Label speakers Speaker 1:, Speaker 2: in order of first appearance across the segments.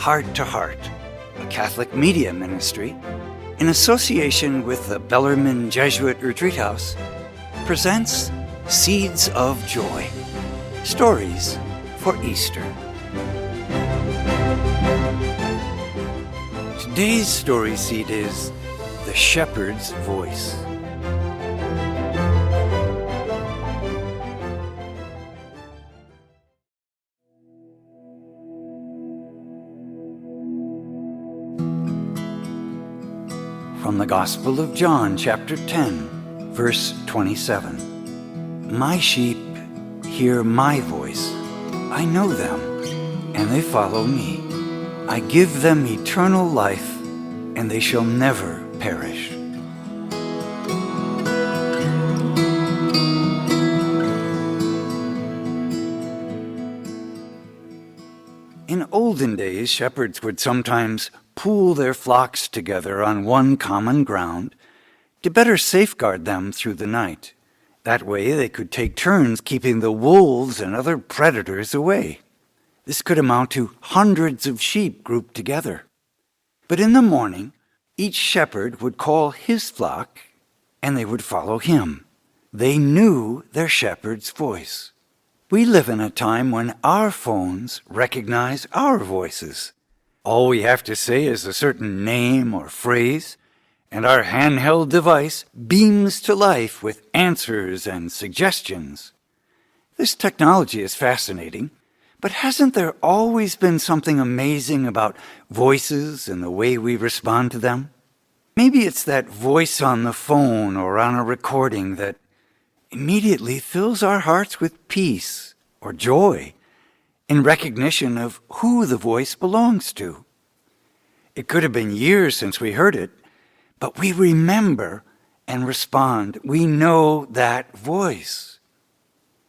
Speaker 1: Heart to Heart, a Catholic media ministry, in association with the Bellarmine Jesuit Retreat House, presents Seeds of Joy, Stories for Easter. Today's story seed is The Shepherd's Voice. From the Gospel of John, chapter 10, verse 27. My sheep hear my voice. I know them, and they follow me. I give them eternal life, and they shall never perish. In olden days, shepherds would sometimes pool their flocks together on one common ground to better safeguard them through the night. That way they could take turns keeping the wolves and other predators away. This could amount to hundreds of sheep grouped together. But in the morning, each shepherd would call his flock, and they would follow him. They knew their shepherd's voice. We live in a time when our phones recognize our voices. All we have to say is a certain name or phrase, and our handheld device beams to life with answers and suggestions. This technology is fascinating, but hasn't there always been something amazing about voices and the way we respond to them? Maybe it's that voice on the phone or on a recording that immediately fills our hearts with peace or joy in recognition of who the voice belongs to. It could have been years since we heard it, but we remember and respond. We know that voice.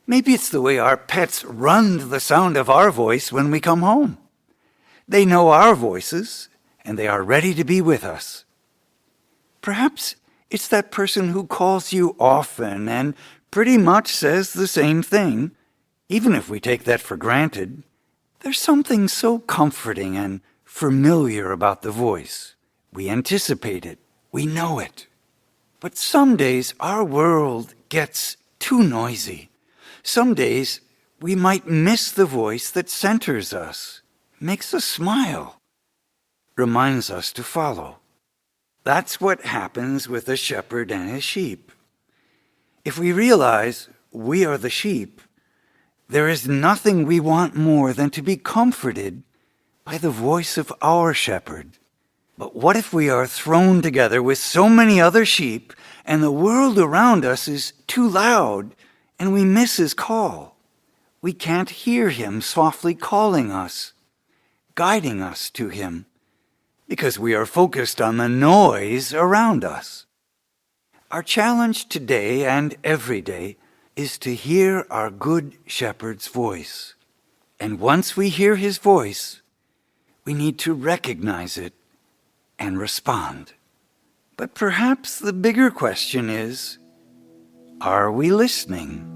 Speaker 1: Maybe it's the way our pets run to the sound of our voice when we come home. They know our voices, and they are ready to be with us. Perhaps it's that person who calls you often and pretty much says the same thing. Even if we take that for granted, there's something so comforting and familiar about the voice. We anticipate it. We know it. But some days our world gets too noisy. Some days we might miss the voice that centers us, makes us smile, reminds us to follow. That's what happens with a shepherd and his sheep. If we realize we are the sheep, there is nothing we want more than to be comforted by the voice of our shepherd. But what if we are thrown together with so many other sheep and the world around us is too loud and we miss his call? We can't hear him softly calling us, guiding us to him, because we are focused on the noise around us. Our challenge today and every day is to hear our good shepherd's voice. And once we hear his voice, we need to recognize it and respond. But perhaps the bigger question is, are we listening?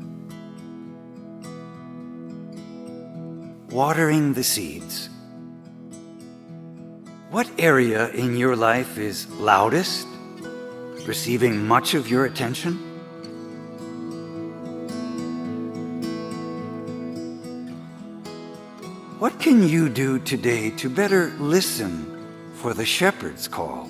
Speaker 1: Watering the seeds. What area in your life is loudest, receiving much of your attention? What can you do today to better listen for the shepherd's call?